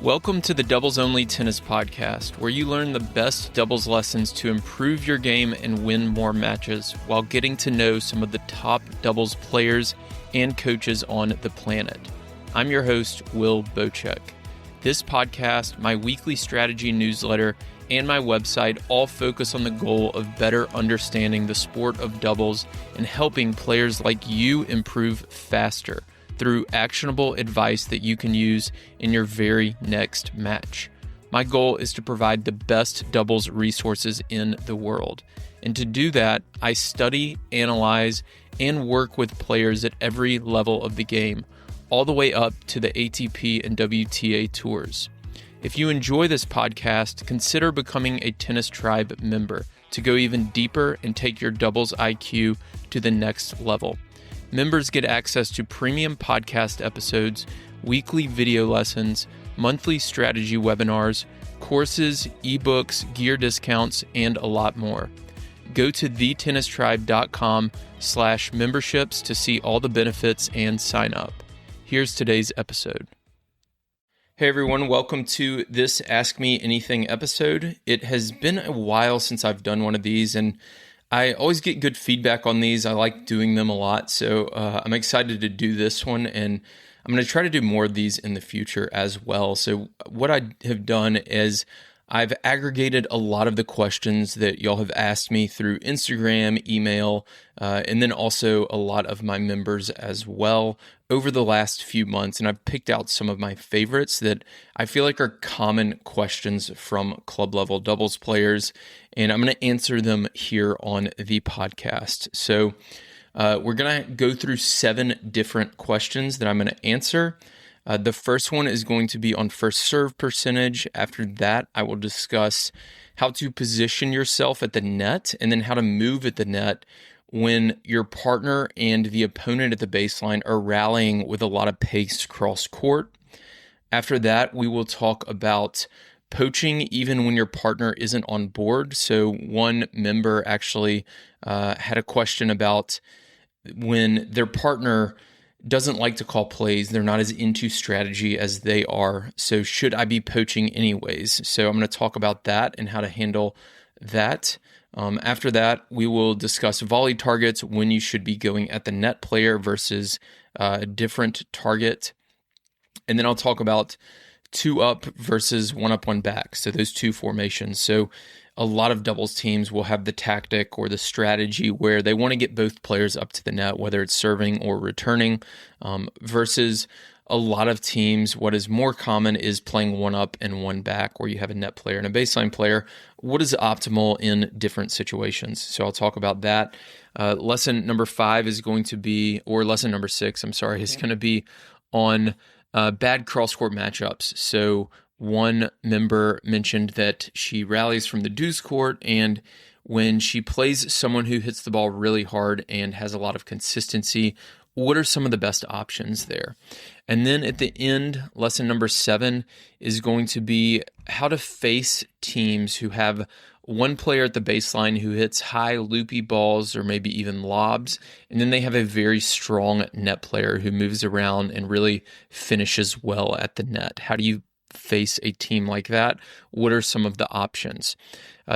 Welcome to the Doubles Only Tennis Podcast, where you learn the best doubles lessons to improve your game and win more matches while getting to know some of the top doubles players and coaches on the planet. I'm your host, Will Bochek. This podcast, my weekly strategy newsletter, and my website all focus on the goal of better understanding the sport of doubles and helping players like you improve faster through actionable advice that you can use in your very next match. My goal is to provide the best doubles resources in the world. And to do that, I study, analyze, and work with players at every level of the game, all the way up to the ATP and WTA tours. If you enjoy this podcast, consider becoming a Tennis Tribe member to go even deeper and take your doubles IQ to the next level. Members get access to premium podcast episodes, weekly video lessons, monthly strategy webinars, courses, ebooks, gear discounts, and a lot more. Go to thetennistribe.com/memberships to see all the benefits and sign up. Here's today's episode. Hey everyone, welcome to this Ask Me Anything episode. It has been a while since I've done one of these, and I always get good feedback on these. I like doing them a lot, so I'm excited to do this one, and I'm going to try to do more of these in the future as well. So what I have done is I've aggregated a lot of the questions that y'all have asked me through Instagram, email, and then also a lot of my members as well over the last few months. And I've picked out some of my favorites that I feel like are common questions from club level doubles players. And I'm going to answer them here on the podcast. So we're going to go through 7 different questions that I'm going to answer. The first one is going to be on first serve percentage. After that, I will discuss how to position yourself at the net and then how to move at the net when your partner and the opponent at the baseline are rallying with a lot of pace cross court. After that, we will talk about poaching even when your partner isn't on board. So one member actually had a question about when their partner doesn't like to call plays, they're not as into strategy as they are. So should I be poaching anyways? So I'm going to talk about that and how to handle that. After that, we will discuss volley targets, when you should be going at the net player versus a different target. And then I'll talk about 2 up versus 1 up, 1 back. So those 2 formations. So a lot of doubles teams will have the tactic or the strategy where they want to get both players up to the net, whether it's serving or returning, versus a lot of teams, what is more common is playing 1 up and 1 back, where you have a net player and a baseline player. What is optimal in different situations? So I'll talk about that. Lesson number 5 is going to be, or lesson number 6, I'm sorry, is going to be on bad cross-court matchups. So one member mentioned that she rallies from the deuce court, and when she plays someone who hits the ball really hard and has a lot of consistency, what are some of the best options there? And then at the end, lesson number 7 is going to be how to face teams who have one player at the baseline who hits high loopy balls or maybe even lobs, and then they have a very strong net player who moves around and really finishes well at the net. How do you face a team like that? What are some of the options?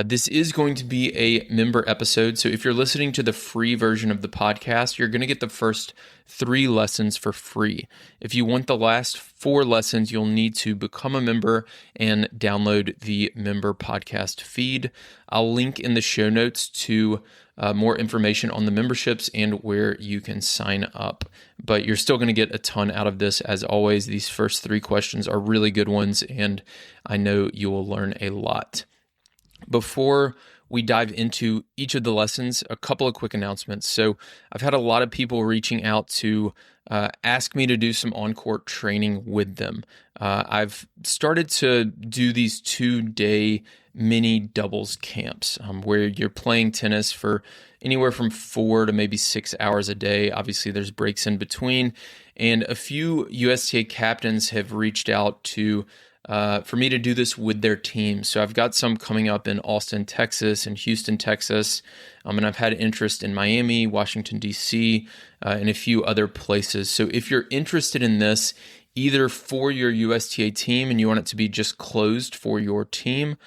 This is going to be a member episode, so if you're listening to the free version of the podcast, you're going to get the first 3 lessons for free. If you want the last 4 lessons, you'll need to become a member and download the member podcast feed. I'll link in the show notes to more information on the memberships and where you can sign up. But you're still going to get a ton out of this. As always, these first 3 questions are really good ones, and I know you will learn a lot. Before we dive into each of the lessons, a couple of quick announcements. So I've had a lot of people reaching out to ask me to do some on-court training with them. I've started to do these 2-day mini doubles camps where you're playing tennis for anywhere from 4 to maybe 6 hours a day. Obviously, there's breaks in between. And a few USTA captains have reached out to for me to do this with their team. So I've got some coming up in Austin, Texas, and Houston, Texas. And I've had interest in Miami, Washington, D.C., and a few other places. So if you're interested in this, either for your USTA team and you want it to be just closed for your team,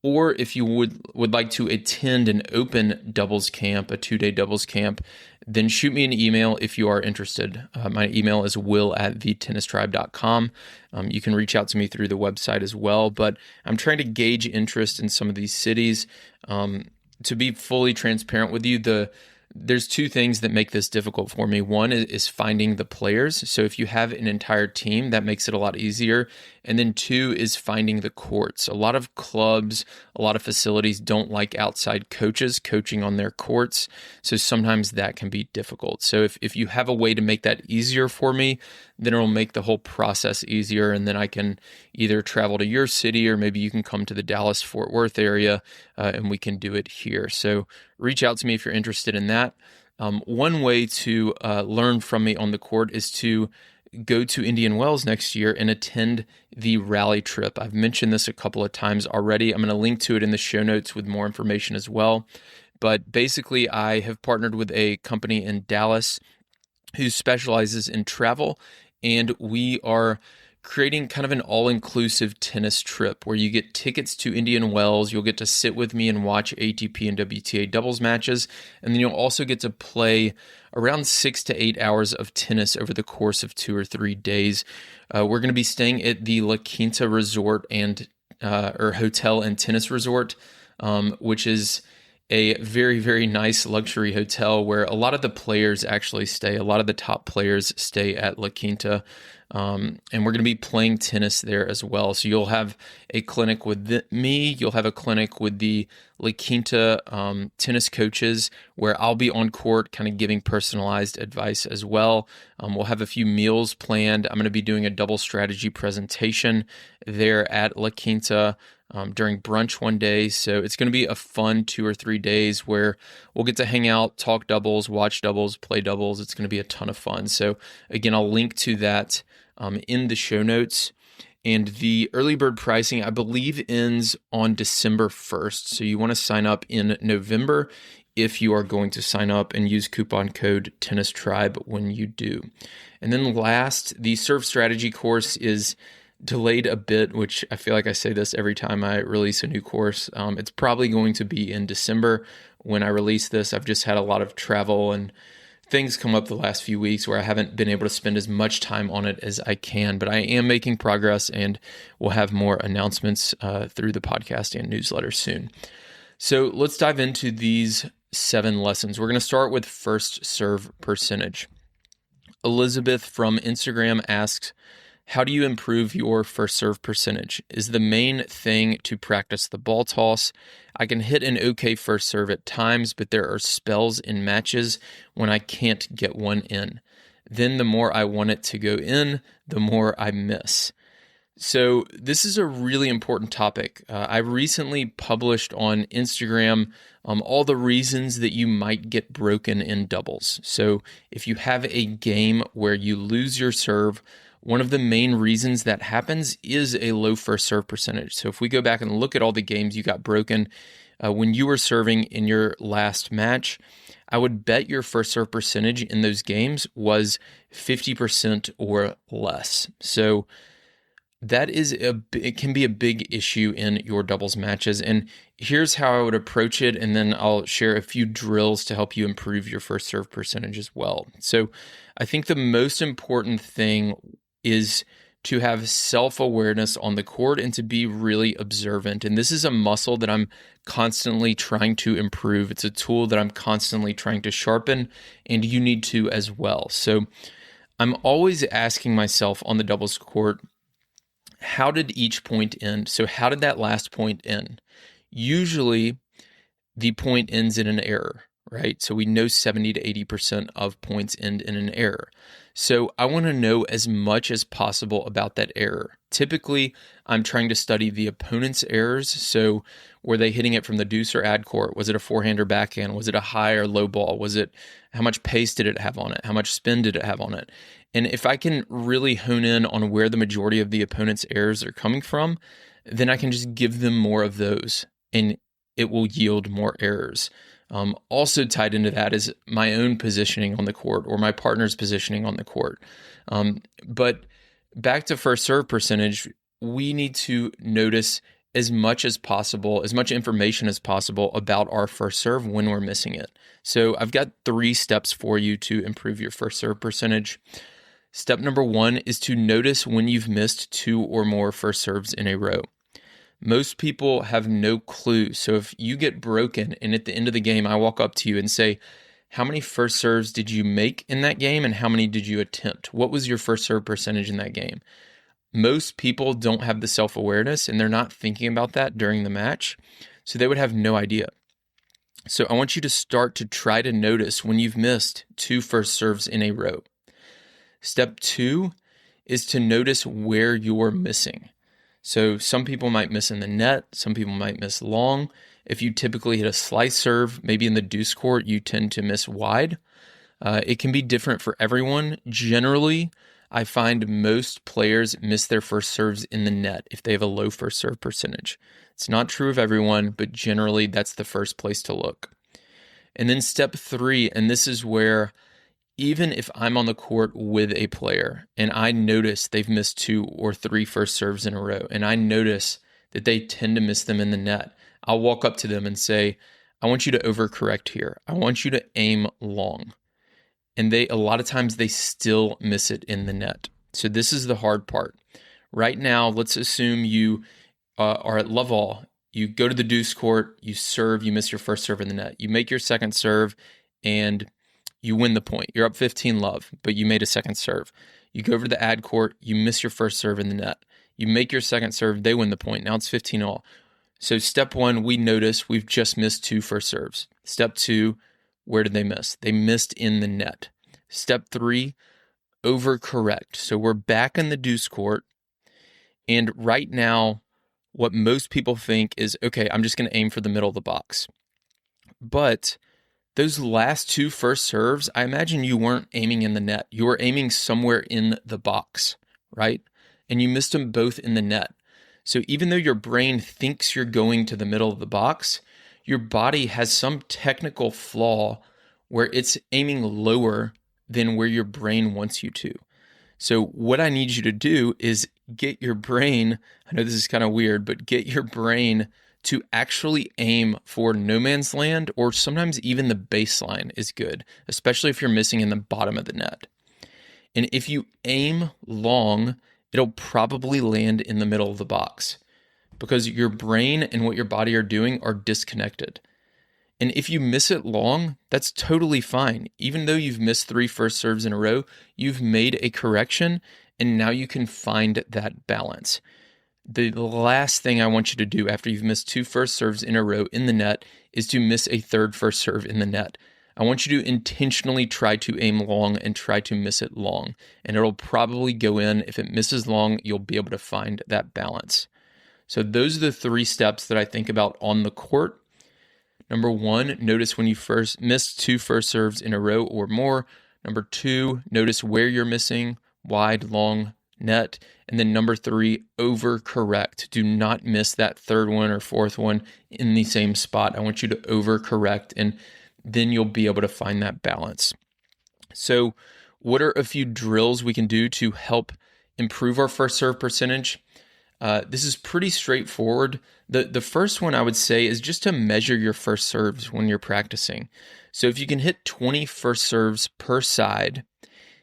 or if you would like to attend an open doubles camp, a 2-day doubles camp, then shoot me an email if you are interested. My email is will@thetennistribe.com. You can reach out to me through the website as well, but I'm trying to gauge interest in some of these cities. To be fully transparent with you, there's two things that make this difficult for me. One is finding the players. So if you have an entire team, that makes it a lot easier. And then two is finding the courts. A lot of clubs, a lot of facilities don't like outside coaches coaching on their courts. So sometimes that can be difficult. So if you have a way to make that easier for me, then it'll make the whole process easier. And then I can either travel to your city or maybe you can come to the Dallas-Fort Worth area and we can do it here. So reach out to me if you're interested in that. One way to learn from me on the court is to go to Indian Wells next year and attend the rally trip. I've mentioned this a couple of times already. I'm going to link to it in the show notes with more information as well. But basically, I have partnered with a company in Dallas who specializes in travel, and we are creating kind of an all-inclusive tennis trip where you get tickets to Indian Wells, you'll get to sit with me and watch ATP and WTA doubles matches, and then you'll also get to play around 6 to 8 hours of tennis over the course of 2 or 3 days. We're going to be staying at the La Quinta Resort or Hotel and Tennis Resort, which is a very, very nice luxury hotel where a lot of the players actually stay. A lot of the top players stay at La Quinta. And we're going to be playing tennis there as well. So you'll have a clinic with me. You'll have a clinic with the La Quinta tennis coaches where I'll be on court kind of giving personalized advice as well. We'll have a few meals planned. I'm going to be doing a double strategy presentation there at La Quinta during brunch one day. So it's going to be a fun 2 or 3 days where we'll get to hang out, talk doubles, watch doubles, play doubles. It's going to be a ton of fun. So again, I'll link to that in the show notes. And the early bird pricing, I believe, ends on December 1st. So you want to sign up in November if you are going to sign up and use coupon code TennisTribe when you do. And then last, the serve strategy course is delayed a bit, which I feel like I say this every time I release a new course. It's probably going to be in December when I release this. I've just had a lot of travel and things come up the last few weeks where I haven't been able to spend as much time on it as I can, but I am making progress and we'll have more announcements through the podcast and newsletter soon. So let's dive into these 7 lessons. We're going to start with first serve percentage. Elizabeth from Instagram asks, how do you improve your first serve percentage? Is the main thing to practice the ball toss? I can hit an okay first serve at times, but there are spells in matches when I can't get one in. Then the more I want it to go in, the more I miss. So this is a really important topic. I recently published on Instagram all the reasons that you might get broken in doubles. So if you have a game where you lose your serve, one of the main reasons that happens is a low first serve percentage. So if we go back and look at all the games you got broken when you were serving in your last match, I would bet your first serve percentage in those games was 50% or less. So that is it can be a big issue in your doubles matches. And here's how I would approach it. And then I'll share a few drills to help you improve your first serve percentage as well. So I think the most important thing is to have self-awareness on the court and to be really observant. And this is a muscle that I'm constantly trying to improve. It's a tool that I'm constantly trying to sharpen, and you need to as well. So I'm always asking myself on the doubles court, how did each point end? So how did that last point end? Usually the point ends in an error, right? So we know 70 to 80% of points end in an error. So I want to know as much as possible about that error. Typically, I'm trying to study the opponent's errors. So were they hitting it from the deuce or ad court? Was it a forehand or backhand? Was it a high or low ball? How much pace did it have on it? How much spin did it have on it? And if I can really hone in on where the majority of the opponent's errors are coming from, then I can just give them more of those and it will yield more errors. Also tied into that is my own positioning on the court or my partner's positioning on the court. But back to first serve percentage, we need to notice as much as possible, as much information as possible about our first serve when we're missing it. So I've got 3 steps for you to improve your first serve percentage. Step number 1 is to notice when you've missed 2 or more first serves in a row. Most people have no clue. So if you get broken and at the end of the game, I walk up to you and say, how many first serves did you make in that game and how many did you attempt? What was your first serve percentage in that game? Most people don't have the self-awareness and they're not thinking about that during the match. So they would have no idea. So I want you to start to try to notice when you've missed 2 first serves in a row. Step 2 is to notice where you're missing. So some people might miss in the net, some people might miss long. If you typically hit a slice serve, maybe in the deuce court, you tend to miss wide. It can be different for everyone. Generally, I find most players miss their first serves in the net if they have a low first serve percentage. It's not true of everyone, but generally that's the first place to look. And then step 3, and this is where even if I'm on the court with a player and I notice they've missed 2 or 3 first serves in a row, and I notice that they tend to miss them in the net, I'll walk up to them and say, I want you to overcorrect here. I want you to aim long. And a lot of times they still miss it in the net. So this is the hard part. Right now, let's assume you are at love all. You go to the deuce court, you serve, you miss your first serve in the net. You make your second serve and you win the point. You're up 15 love, but you made a second serve. You go over to the ad court, you miss your first serve in the net. You make your second serve, they win the point. Now it's 15 all. So step 1, we notice we've just missed 2 first serves. Step 2, where did they miss? They missed in the net. Step 3, overcorrect. So we're back in the deuce court. And right now, what most people think is, okay, I'm just going to aim for the middle of the box. But those last 2 first serves, I imagine you weren't aiming in the net. You were aiming somewhere in the box, right? And you missed them both in the net. So even though your brain thinks you're going to the middle of the box, your body has some technical flaw where it's aiming lower than where your brain wants you to. So what I need you to do is get your brain, I know this is kind of weird, but get your brain to actually aim for no man's land, or sometimes even the baseline is good, especially if you're missing in the bottom of the net. And if you aim long, it'll probably land in the middle of the box because your brain and what your body are doing are disconnected. And if you miss it long, that's totally fine. Even though you've missed 3 first serves in a row, you've made a correction, and now you can find that balance. The last thing I want you to do after you've missed 2 first serves in a row in the net is to miss a 3rd first serve in the net. I want you to intentionally try to aim long and try to miss it long, and it'll probably go in. If it misses long, you'll be able to find that balance. So those are the 3 steps that I think about on the court. Number 1, notice when you first missed 2 first serves in a row or more. Number 2, notice where you're missing, wide, long, net. And then number 3, overcorrect. Do not miss that 3rd one or 4th one in the same spot. I want you to overcorrect, and then you'll be able to find that balance. So what are a few drills we can do to help improve our first serve percentage? This is pretty straightforward. The first one I would say is just to measure your first serves when you're practicing. So if you can hit 20 first serves per side,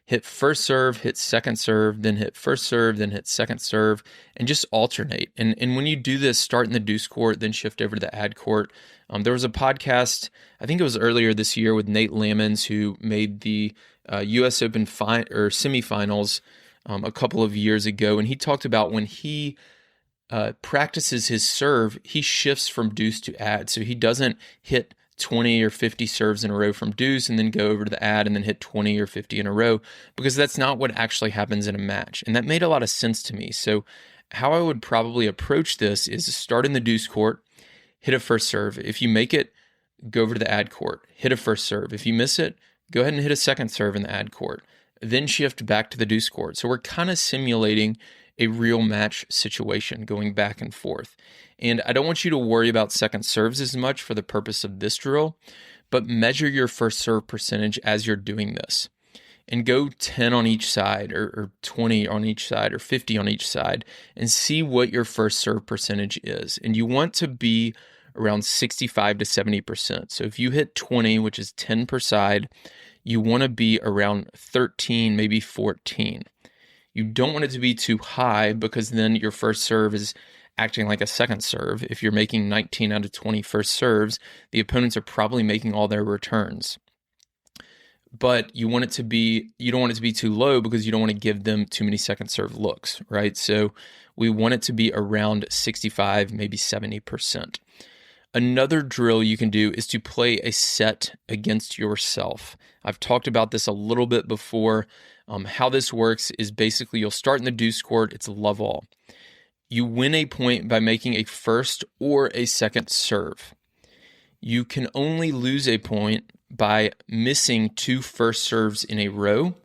hit first serve, hit second serve, then hit first serve, then hit second serve, and just alternate. And when you do this, start in the deuce court, then shift over to the ad court. There was a podcast, I think it was earlier this year, with Nate Lammons, who made the U.S. Open semifinals a couple of years ago, and he talked about when he practices his serve, he shifts from deuce to ad. So he doesn't hit 20 or 50 serves in a row from deuce and then go over to the ad and then hit 20 or 50 in a row, because that's not what actually happens in a match. And that made a lot of sense to me. So how I would probably approach this is start in the deuce court, hit a first serve. If you make it, go over to the ad court, hit a first serve. If you miss it, go ahead and hit a second serve in the ad court, then shift back to the deuce court. So we're kind of simulating a real match situation, going back and forth. And I don't want you to worry about second serves as much for the purpose of this drill, but measure your first serve percentage as you're doing this. and go 10 on each side or 20 on each side or 50 on each side and see what your first serve percentage is. And you want to be around 65 to 70%. So if you hit 20, which is 10 per side, you want to be around 13, maybe 14. You don't want it to be too high because then your first serve is acting like a second serve. If you're making 19 out of 20 first serves, the opponents are probably making all their returns. But you don't want it to be too low because you don't want to give them too many second serve looks, right? So we want it to be around 65, maybe 70%. Another drill you can do is to play a set against yourself. I've talked about this a little bit before. How this works is basically you'll start in the deuce court, it's love all. You win a point by making a first or a second serve. You can only lose a point by missing 2 first serves in a row.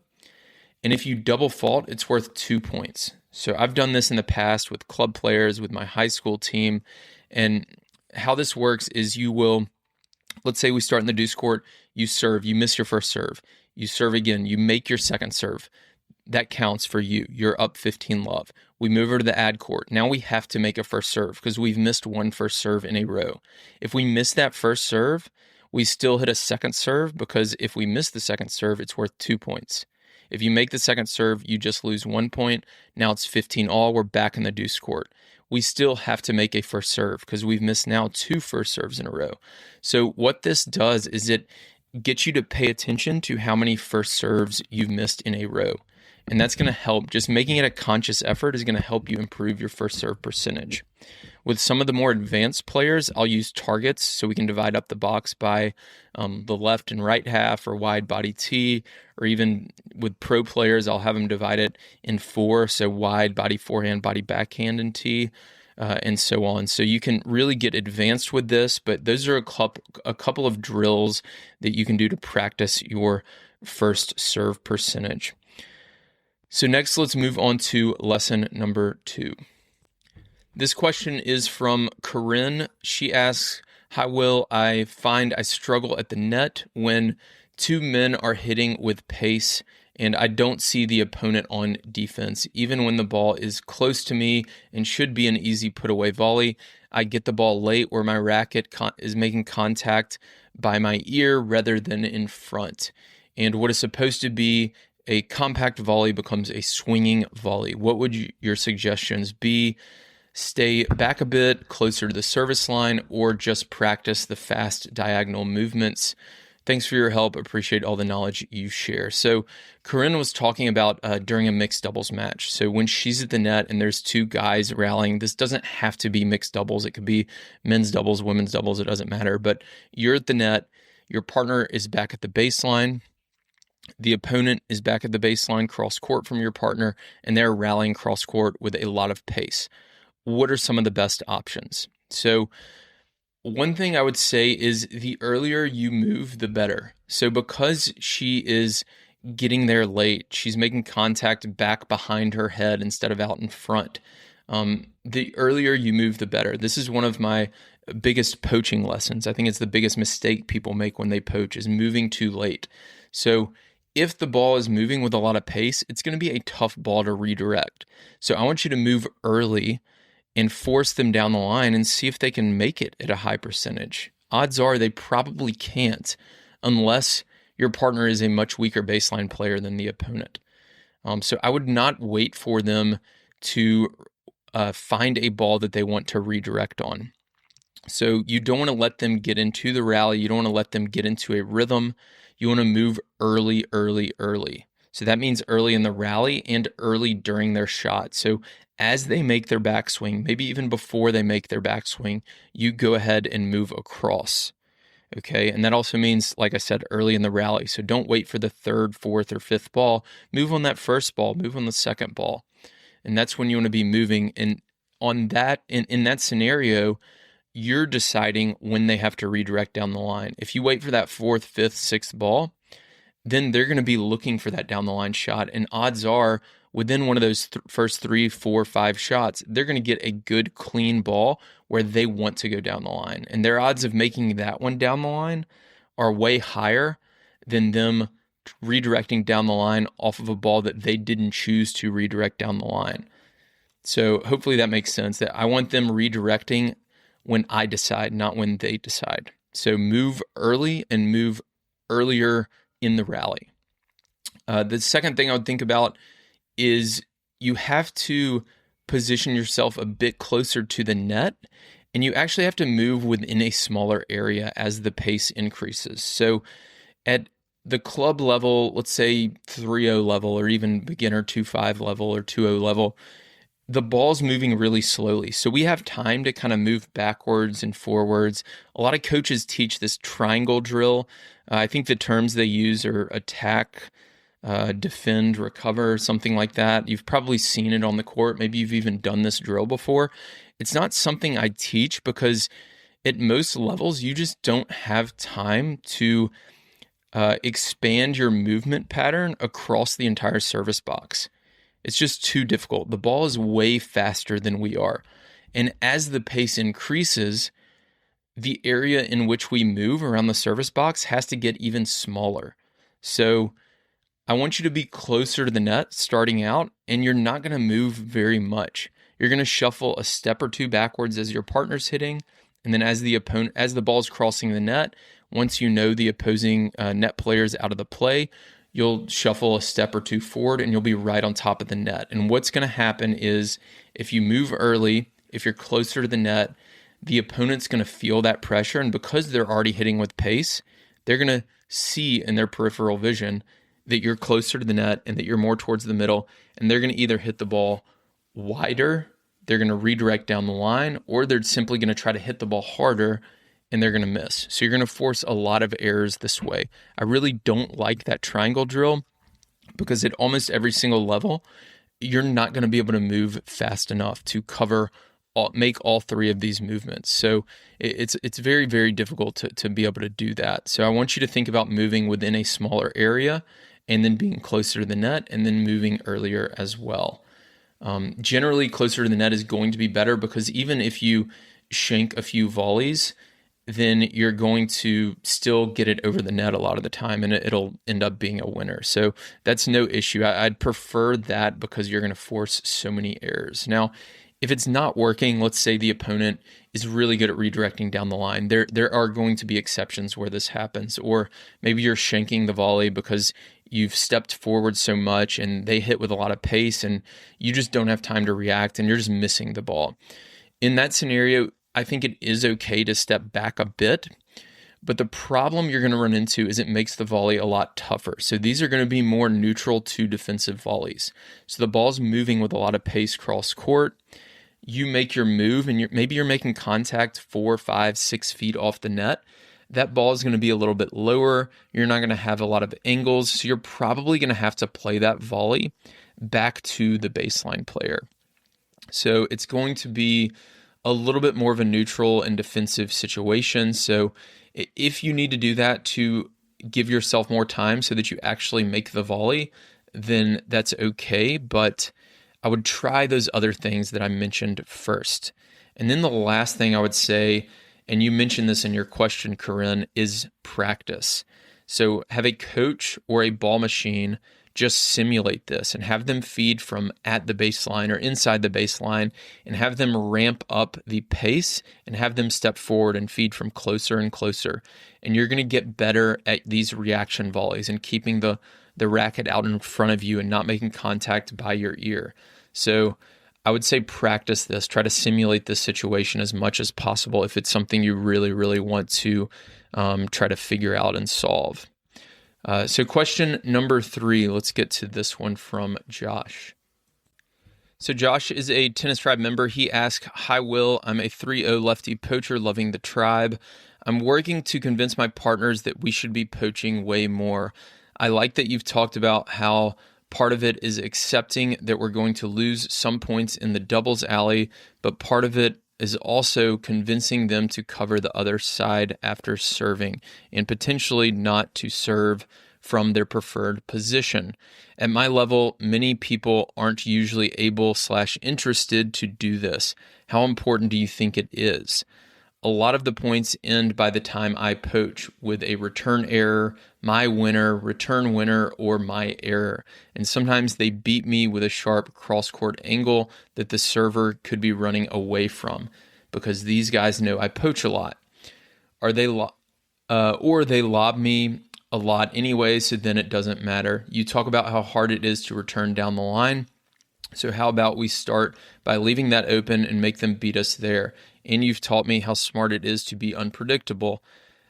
And if you double fault, it's worth 2 points. So I've done this in the past with club players, with my high school team. And how this works is let's say we start in the deuce court, you serve, you miss your first serve. You serve again, you make your second serve. That counts for you. You're up 15 love. We move over to the ad court. Now we have to make a first serve because we've missed 1 first serve in a row. If we miss that first serve, we still hit a second serve because if we miss the second serve, it's worth 2 points. If you make the second serve, you just lose 1 point. Now it's 15 all. We're back in the deuce court. We still have to make a first serve because we've missed now 2 first serves in a row. So what this does is it gets you to pay attention to how many first serves you've missed in a row. And that's going to help. Just making it a conscious effort is going to help you improve your first serve percentage. With some of the more advanced players, I'll use targets so we can divide up the box by the left and right half or wide body tee, or even with pro players, I'll have them divide it in 4, so wide body forehand, body backhand and tee, and so on. So you can really get advanced with this, but those are a couple of drills that you can do to practice your first serve percentage. So next, let's move on to lesson number 2. This question is from Corinne. She asks, how will I find I struggle at the net when 2 men are hitting with pace and I don't see the opponent on defense? Even when the ball is close to me and should be an easy put away volley, I get the ball late where my racket is making contact by my ear rather than in front. And what is supposed to be a compact volley becomes a swinging volley. What would your suggestions be? Stay back a bit, closer to the service line, or just practice the fast diagonal movements? Thanks for your help. Appreciate all the knowledge you share. So Corinne was talking about during a mixed doubles match. So when she's at the net and there's 2 guys rallying, this doesn't have to be mixed doubles. It could be men's doubles, women's doubles. It doesn't matter. But you're at the net. Your partner is back at the baseline. The opponent is back at the baseline, cross court from your partner, and they're rallying cross court with a lot of pace. What are some of the best options? So one thing I would say is the earlier you move, the better. So because she is getting there late, she's making contact back behind her head instead of out in front. The earlier you move, the better. This is one of my biggest poaching lessons. I think it's the biggest mistake people make when they poach is moving too late. So if the ball is moving with a lot of pace, it's going to be a tough ball to redirect. So I want you to move early and force them down the line and see if they can make it at a high percentage. Odds are they probably can't unless your partner is a much weaker baseline player than the opponent. So I would not wait for them to find a ball that they want to redirect on. So you don't want to let them get into the rally. You don't want to let them get into a rhythm. You want to move early. So that means early in the rally and early during their shot. So as they make their backswing, maybe even before they make their backswing, you go ahead and move across. Okay, and that also means, like I said, early in the rally. So don't wait for the 3rd, 4th, or 5th ball. Move on that first ball, move on the second ball. And that's when you want to be moving. And on that, in that scenario, you're deciding when they have to redirect down the line. If you wait for that 4th, 5th, 6th ball, then they're going to be looking for that down the line shot. And odds are within one of those first 3, 4, 5 shots, they're going to get a good clean ball where they want to go down the line. And their odds of making that one down the line are way higher than them redirecting down the line off of a ball that they didn't choose to redirect down the line. So hopefully that makes sense, that I want them redirecting when I decide, not when they decide. So move early and move earlier in the rally. The second thing I would think about is you have to position yourself a bit closer to the net, and you actually have to move within a smaller area as the pace increases. So at the club level, let's say 3-0 level, or even beginner 2-5 level or 2-0 level, the ball's moving really slowly. So we have time to kind of move backwards and forwards. A lot of coaches teach this triangle drill. I think the terms they use are attack, defend, recover, something like that. You've probably seen it on the court. Maybe you've even done this drill before. It's not something I teach because at most levels, you just don't have time to expand your movement pattern across the entire service box. It's just too difficult. The ball is way faster than we are. And as the pace increases, the area in which we move around the service box has to get even smaller. So I want you to be closer to the net starting out, and you're not going to move very much. You're going to shuffle a step or two backwards as your partner's hitting, and then as the ball's crossing the net, once you know the opposing net player's out of the play, you'll shuffle a step or two forward and you'll be right on top of the net. And what's going to happen is if you move early, if you're closer to the net, the opponent's going to feel that pressure. And because they're already hitting with pace, they're going to see in their peripheral vision that you're closer to the net and that you're more towards the middle. And they're going to either hit the ball wider, they're going to redirect down the line, or they're simply going to try to hit the ball harder and they're going to miss. So you're going to force a lot of errors this way. I really don't like that triangle drill because at almost every single level, you're not going to be able to move fast enough to make all three of these movements. So it's very, very difficult to be able to do that. So I want you to think about moving within a smaller area and then being closer to the net and then moving earlier as well. Generally, closer to the net is going to be better because even if you shank a few volleys, then you're going to still get it over the net a lot of the time, and it'll end up being a winner. So that's no issue. I'd prefer that because you're going to force so many errors. Now, if it's not working, let's say the opponent is really good at redirecting down the line. There are going to be exceptions where this happens, or maybe you're shanking the volley because you've stepped forward so much and they hit with a lot of pace and you just don't have time to react and you're just missing the ball. In that scenario, I think it is okay to step back a bit, but the problem you're going to run into is it makes the volley a lot tougher. So these are going to be more neutral to defensive volleys. So the ball's moving with a lot of pace cross court. You make your move and maybe you're making contact 4, 5, 6 feet off the net. That ball is going to be a little bit lower. You're not going to have a lot of angles. So you're probably going to have to play that volley back to the baseline player. So it's going to be a little bit more of a neutral and defensive situation. So if you need to do that to give yourself more time so that you actually make the volley, then that's okay. But I would try those other things that I mentioned first. And then the last thing I would say, and you mentioned this in your question, Corinne, is practice. So have a coach or a ball machine just simulate this and have them feed from at the baseline or inside the baseline and have them ramp up the pace and have them step forward and feed from closer and closer. And you're going to get better at these reaction volleys and keeping the racket out in front of you and not making contact by your ear. So I would say practice this, try to simulate this situation as much as possible if it's something you really, really want to try to figure out and solve. So question number 3, let's get to this one from Josh. So Josh is a Tennis Tribe member. He asked, "Hi Will, I'm a 3-0 lefty poacher loving the tribe. I'm working to convince my partners that we should be poaching way more. I like that you've talked about how part of it is accepting that we're going to lose some points in the doubles alley, but part of it is also convincing them to cover the other side after serving and potentially not to serve from their preferred position. At my level, many people aren't usually able/interested to do this. How important do you think it is?" a lot of the points end by the time I poach with a return error, my winner, return winner, or my error. And sometimes they beat me with a sharp cross-court angle that the server could be running away from because these guys know I poach a lot. Or they lob me a lot anyway, so then it doesn't matter. You talk about how hard it is to return down the line. So how about we start by leaving that open and make them beat us there? And you've taught me how smart it is to be unpredictable.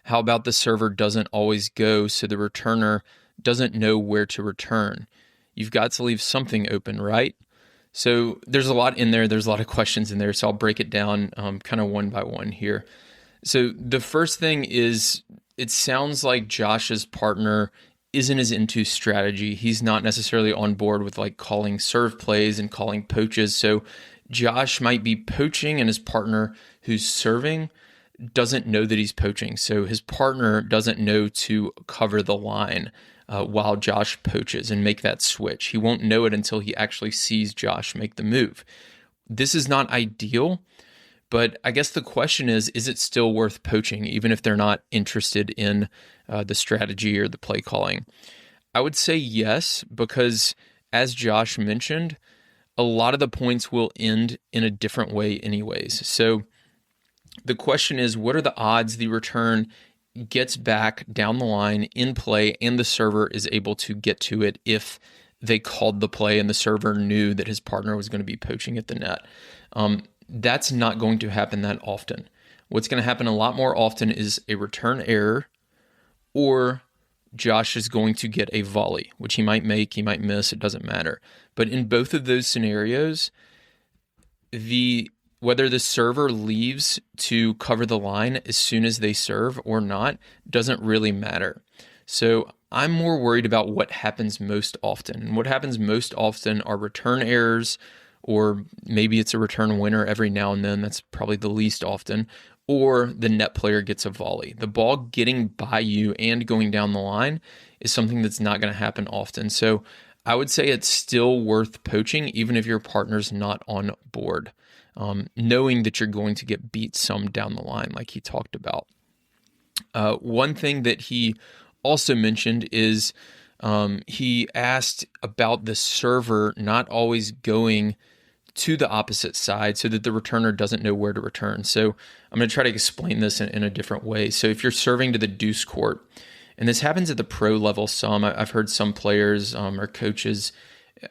How about the server doesn't always go, so the returner doesn't know where to return? You've got to leave something open, right? So there's a lot in there. There's a lot of questions in there, so I'll break it down kind of one by one here. So the first thing is, it sounds like Josh's partner isn't as into strategy. He's not necessarily on board with like calling serve plays and calling poaches. So Josh might be poaching and his partner who's serving doesn't know that he's poaching. So his partner doesn't know to cover the line while Josh poaches and make that switch. He won't know it until he actually sees Josh make the move. This is not ideal, but I guess the question is it still worth poaching, even if they're not interested in the strategy or the play calling? I would say yes, because as Josh mentioned, a lot of the points will end in a different way anyways. So the question is, what are the odds the return gets back down the line in play and the server is able to get to it if they called the play and the server knew that his partner was going to be poaching at the net? That's not going to happen that often. What's going to happen a lot more often is a return error, or Josh is going to get a volley, which he might make, he might miss, it doesn't matter. But in both of those scenarios, whether the server leaves to cover the line as soon as they serve or not doesn't really matter. So I'm more worried about what happens most often. And what happens most often are return errors, or maybe it's a return winner every now and then. That's probably the least often. Or the net player gets a volley. The ball getting by you and going down the line is something that's not going to happen often. So I would say it's still worth poaching, even if your partner's not on board, knowing that you're going to get beat some down the line, like he talked about. One thing that he also mentioned is he asked about the server not always going to the opposite side so that the returner doesn't know where to return. So I'm going to try to explain this in a different way. So if you're serving to the deuce court, and this happens at the pro level some, I've heard some players or coaches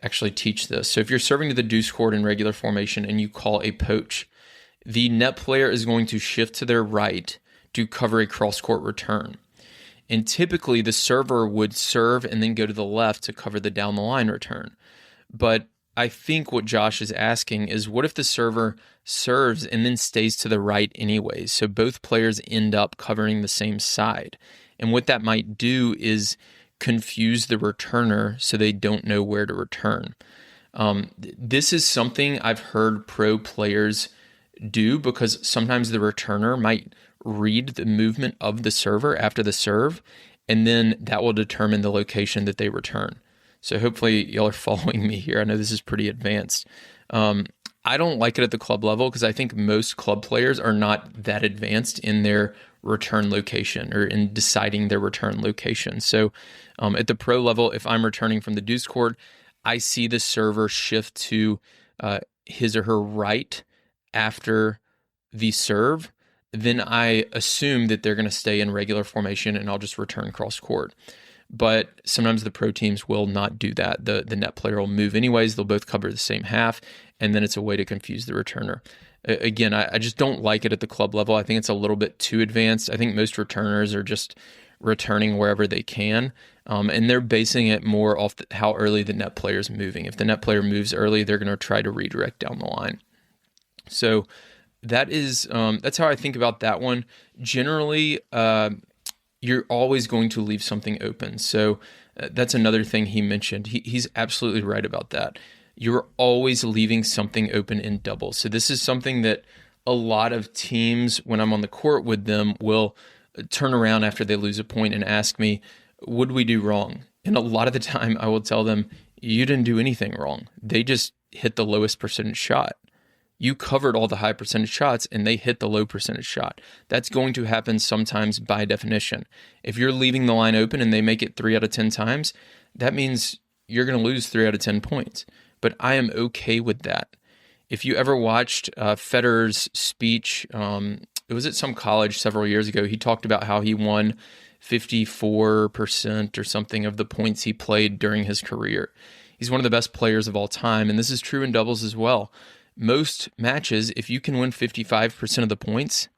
actually teach this. So if you're serving to the deuce court in regular formation and you call a poach, the net player is going to shift to their right to cover a cross-court return. And typically the server would serve and then go to the left to cover the down the line return. But I think what Josh is asking is, what if the server serves and then stays to the right anyways? So both players end up covering the same side. And what that might do is confuse the returner so they don't know where to return. This is something I've heard pro players do because sometimes the returner might read the movement of the server after the serve, and then that will determine the location that they return. So hopefully y'all are following me here. I know this is pretty advanced. I don't like it at the club level because I think most club players are not that advanced in their return location or in deciding their return location. So at the pro level, if I'm returning from the deuce court, I see the server shift to his or her right after the serve, then I assume that they're going to stay in regular formation and I'll just return cross court. But sometimes the pro teams will not do that. The net player will move anyways. They'll both cover the same half, and then it's a way to confuse the returner. Again, I just don't like it at the club level. I think it's a little bit too advanced. I think most returners are just returning wherever they can, and they're basing it more off how early the net player is moving. If the net player moves early, they're going to try to redirect down the line. So that's how I think about that one. Generally, you're always going to leave something open. So that's another thing he mentioned. He's absolutely right about that. You're always leaving something open in doubles. So this is something that a lot of teams, when I'm on the court with them, will turn around after they lose a point and ask me, what did we do wrong? And a lot of the time I will tell them, you didn't do anything wrong. They just hit the lowest percentage shot. You covered all the high percentage shots and they hit the low percentage shot. That's going to happen sometimes by definition. If you're leaving the line open and they make it 3 out of 10 times, that means you're going to lose 3 out of 10 points. But I am okay with that. If you ever watched Federer's speech, it was at some college several years ago, he talked about how he won 54% or something of the points he played during his career. He's one of the best players of all time, and this is true in doubles as well. Most matches, if you can win 55% of the points,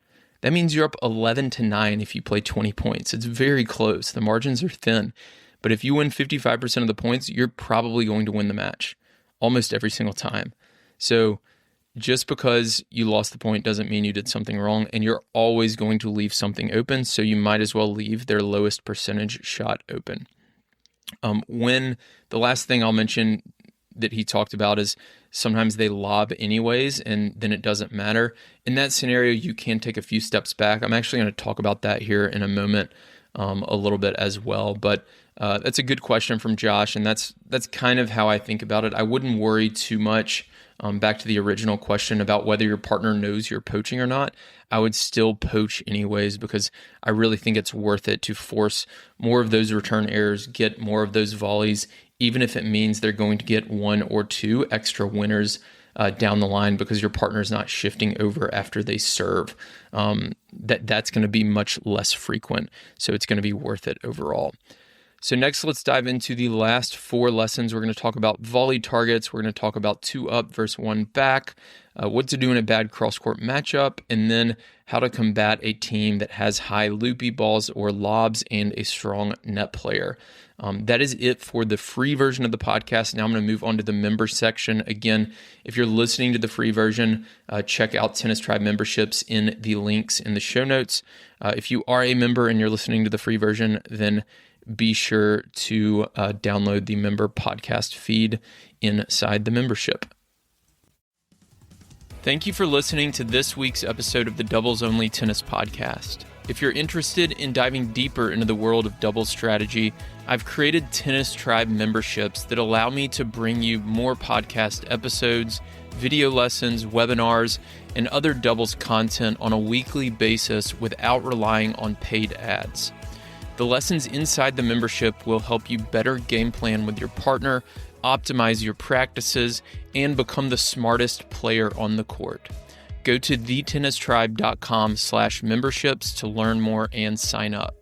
that means you're up 11-9 if you play 20 points. It's very close. The margins are thin. But if you win 55% of the points, you're probably going to win the match almost every single time. So just because you lost the point doesn't mean you did something wrong, and you're always going to leave something open, so you might as well leave their lowest percentage shot open. When the last thing I'll mention that he talked about is sometimes they lob anyways, and then it doesn't matter. In that scenario, you can take a few steps back. I'm actually going to talk about that here in a moment a little bit as well, but that's a good question from Josh, and that's kind of how I think about it. I wouldn't worry too much. Back to the original question about whether your partner knows you're poaching or not, I would still poach anyways because I really think it's worth it to force more of those return errors, get more of those volleys, even if it means they're going to get 1 or 2 extra winners down the line because your partner's not shifting over after they serve. That's going to be much less frequent, so it's going to be worth it overall. So next, let's dive into the last 4 lessons. We're going to talk about volley targets. We're going to talk about 2 up versus 1 back, what to do in a bad cross-court matchup, and then how to combat a team that has high loopy balls or lobs and a strong net player. That is it for the free version of the podcast. Now I'm going to move on to the member section. Again, if you're listening to the free version, check out Tennis Tribe memberships in the links in the show notes. If you are a member and you're listening to the free version, then be sure to download the member podcast feed inside the membership. Thank you for listening to this week's episode of the Doubles Only Tennis Podcast. If you're interested in diving deeper into the world of doubles strategy, I've created Tennis Tribe memberships that allow me to bring you more podcast episodes, video lessons, webinars, and other doubles content on a weekly basis without relying on paid ads. The lessons inside the membership will help you better game plan with your partner, optimize your practices, and become the smartest player on the court. Go to thetennistribe.com/memberships to learn more and sign up.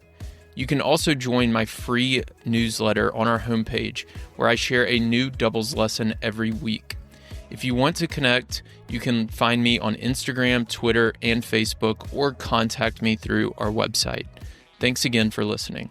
You can also join my free newsletter on our homepage where I share a new doubles lesson every week. If you want to connect, you can find me on Instagram, Twitter, and Facebook, or contact me through our website. Thanks again for listening.